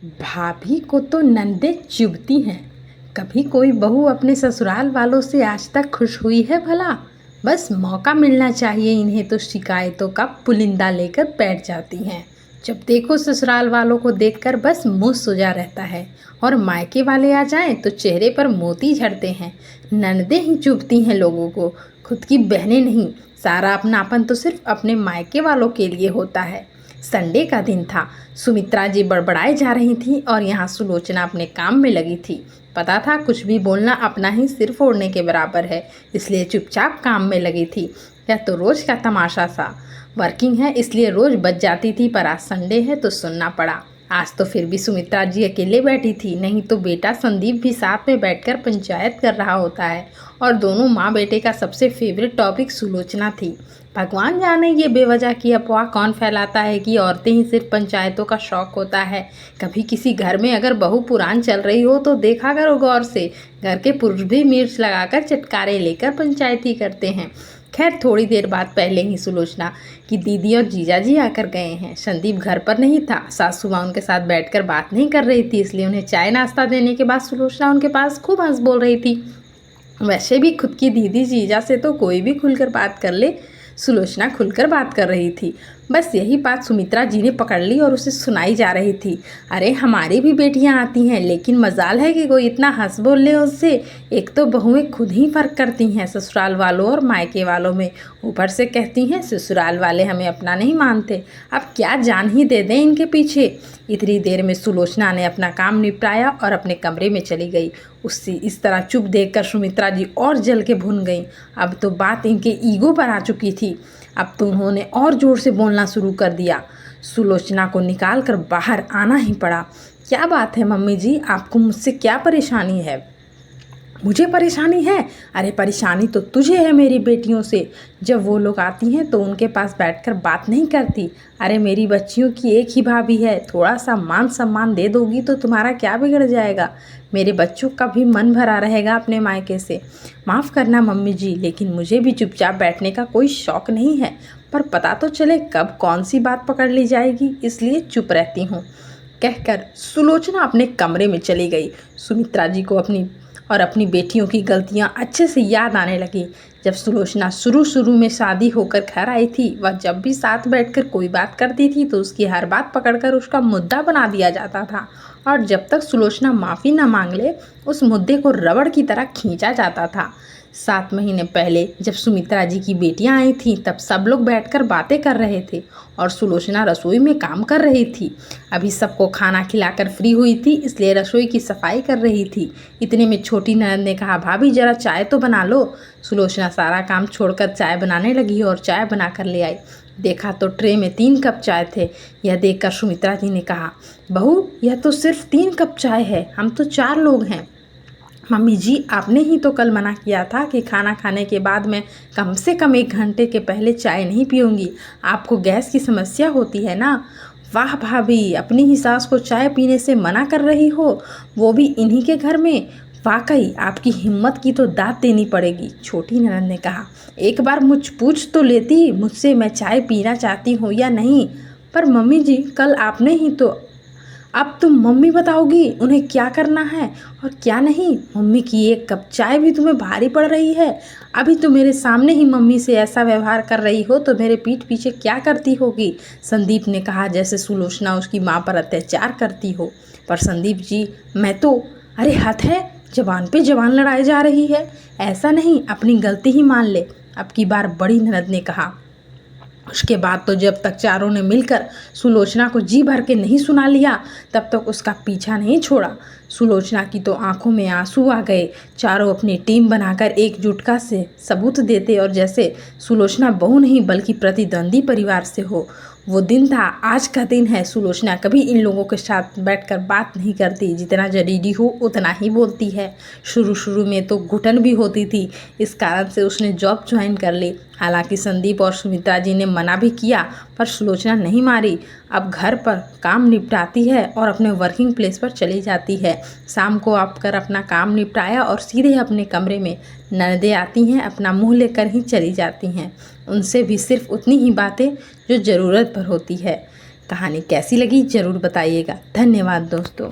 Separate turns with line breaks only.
भाभी को तो नंदे चुभती हैं। कभी कोई बहू अपने ससुराल वालों से आज तक खुश हुई है भला। बस मौका मिलना चाहिए इन्हें तो शिकायतों का पुलिंदा लेकर बैठ जाती हैं। जब देखो ससुराल वालों को देखकर बस मुंह सुजा रहता है और मायके वाले आ जाएं तो चेहरे पर मोती झड़ते हैं। ननदें ही चुभती हैं लोगों को, खुद की बहनें नहीं। सारा अपनापन तो सिर्फ अपने मायके वालों के लिए होता है। संडे का दिन था। सुमित्रा जी बड़बड़ाए जा रही थी और यहाँ सुलोचना अपने काम में लगी थी। पता था कुछ भी बोलना अपना ही सिर फोड़ने के बराबर है, इसलिए चुपचाप काम में लगी थी। यह तो रोज का तमाशा सा। वर्किंग है इसलिए रोज बच जाती थी, पर आज संडे है तो सुनना पड़ा। आज तो फिर भी सुमित्रा जी अकेले बैठी थी, नहीं तो बेटा संदीप भी साथ में बैठकर पंचायत कर रहा होता है। और दोनों माँ बेटे का सबसे फेवरेट टॉपिक सुलोचना थी। भगवान जाने ये बेवजह की अफवाह कौन फैलाता है कि औरतें ही सिर्फ पंचायतों का शौक होता है। कभी किसी घर में अगर बहू पुराण चल रही हो तो देखा करो गौर से, घर के पुरुष भी मिर्च लगाकर चटकारे लेकर पंचायती करते हैं। खैर थोड़ी देर बाद पहले ही सुलोचना की दीदी और जीजा जी आकर गए हैं। संदीप घर पर नहीं था। सासू माँ उनके साथ बैठकर बात नहीं कर रही थी, इसलिए उन्हें चाय नाश्ता देने के बाद सुलोचना उनके पास खूब हंस बोल रही थी। वैसे भी खुद की दीदी जीजा से तो कोई भी खुलकर बात कर ले, सुलोचना खुलकर बात कर रही थी। बस यही बात सुमित्रा जी ने पकड़ ली और उसे सुनाई जा रही थी। अरे हमारी भी बेटियां आती हैं, लेकिन मजाल है कि कोई इतना हंस बोल ले उससे। एक तो बहुएं खुद ही फर्क करती हैं ससुराल वालों और मायके वालों में, ऊपर से कहती हैं ससुराल वाले हमें अपना नहीं मानते। अब क्या जान ही दे दें इनके पीछे। इतनी देर में सुलोचना ने अपना काम निपटाया और अपने कमरे में चली गई। उससे इस तरह चुप देखकर सुमित्रा जी और जल के भुन गईं। अब तो बात इनके ईगो पर आ चुकी थी। अब तो उन्होंने और ज़ोर से बोलना शुरू कर दिया। सुलोचना को निकाल कर बाहर आना ही पड़ा। क्या बात है मम्मी जी, आपको मुझसे क्या परेशानी है? मुझे परेशानी है? अरे परेशानी तो तुझे है मेरी बेटियों से। जब वो लोग आती हैं तो उनके पास बैठकर बात नहीं करती। अरे मेरी बच्चियों की एक ही भाभी है, थोड़ा सा मान सम्मान दे दोगी तो तुम्हारा क्या बिगड़ जाएगा। मेरे बच्चों का भी मन भरा रहेगा अपने मायके से। माफ़ करना मम्मी जी, लेकिन मुझे भी चुपचाप बैठने का कोई शौक़ नहीं है, पर पता तो चले कब कौन सी बात पकड़ ली जाएगी, इसलिए चुप रहती हूँ। कहकर सुलोचना अपने कमरे में चली गई। सुमित्रा जी को अपनी बेटियों की गलतियां अच्छे से याद आने लगी। जब सुलोचना शुरू में शादी होकर घर आई थी, वह जब भी साथ बैठकर कोई बात करती थी तो उसकी हर बात पकड़कर उसका मुद्दा बना दिया जाता था, और जब तक सुलोचना माफ़ी न मांग ले उस मुद्दे को रबड़ की तरह खींचा जाता था। 7 महीने पहले जब सुमित्रा जी की बेटियां आई थीं तब सब लोग बैठकर बातें कर रहे थे और सुलोचना रसोई में काम कर रही थी। अभी सबको खाना खिलाकर फ्री हुई थी, इसलिए रसोई की सफाई कर रही थी। इतने में छोटी ननद ने कहा, भाभी जरा चाय तो बना लो। सुलोचना सारा काम छोड़कर चाय बनाने लगी और चाय बना कर ले आई। देखा तो ट्रे में 3 कप चाय थे। यह देखकर सुमित्रा जी ने कहा, बहू यह तो सिर्फ 3 कप चाय है, हम तो 4 लोग हैं। मम्मी जी आपने ही तो कल मना किया था कि खाना खाने के बाद मैं कम से कम 1 घंटे के पहले चाय नहीं पीऊँगी। आपको गैस की समस्या होती है ना। वाह भाभी, अपनी ही सास को चाय पीने से मना कर रही हो, वो भी इन्हीं के घर में। वाकई आपकी हिम्मत की तो दाद देनी पड़ेगी। छोटी ननद ने कहा, एक बार पूछ तो लेती मुझसे मैं चाय पीना चाहती हूँ या नहीं। पर मम्मी जी कल आपने ही तो। अब तुम मम्मी बताओगी उन्हें क्या करना है और क्या नहीं। मम्मी की 1 कप चाय भी तुम्हें भारी पड़ रही है। अभी तो मेरे सामने ही मम्मी से ऐसा व्यवहार कर रही हो तो मेरे पीठ पीछे क्या करती होगी। संदीप ने कहा, जैसे सुलोचना उसकी माँ पर अत्याचार करती हो। पर संदीप जी मैं तो, अरे हद है, जवान पे जवान लड़ाई जा रही है। ऐसा नहीं, अपनी गलती ही मान ले। अब की बार बड़ी ननद ने कहा। उसके बाद तो जब तक चारों ने मिलकर सुलोचना को जी भर के नहीं सुना लिया तब तक उसका पीछा नहीं छोड़ा। सुलोचना की तो आंखों में आंसू आ गए। चारों अपनी टीम बनाकर एकजुटता से सबूत देते और जैसे सुलोचना बहू नहीं बल्कि प्रतिद्वंदी परिवार से हो। वो दिन था, आज का दिन है। सुलोचना कभी इन लोगों के साथ बैठकर बात नहीं करती, जितना जरूरी हो उतना ही बोलती है। शुरू में तो घुटन भी होती थी, इस कारण से उसने जॉब ज्वाइन कर ली। हालांकि संदीप और सुमित्रा जी ने मना भी किया, पर सुलोचना नहीं मारी। अब घर पर काम निपटाती है और अपने वर्किंग प्लेस पर चली जाती है। शाम को आकर अपना काम निपटाया और सीधे अपने कमरे में। ननदें आती हैं, अपना मुंह लेकर ही चली जाती हैं। उनसे भी सिर्फ उतनी ही बातें जो ज़रूरत पर होती है। कहानी कैसी लगी ज़रूर बताइएगा। धन्यवाद दोस्तों।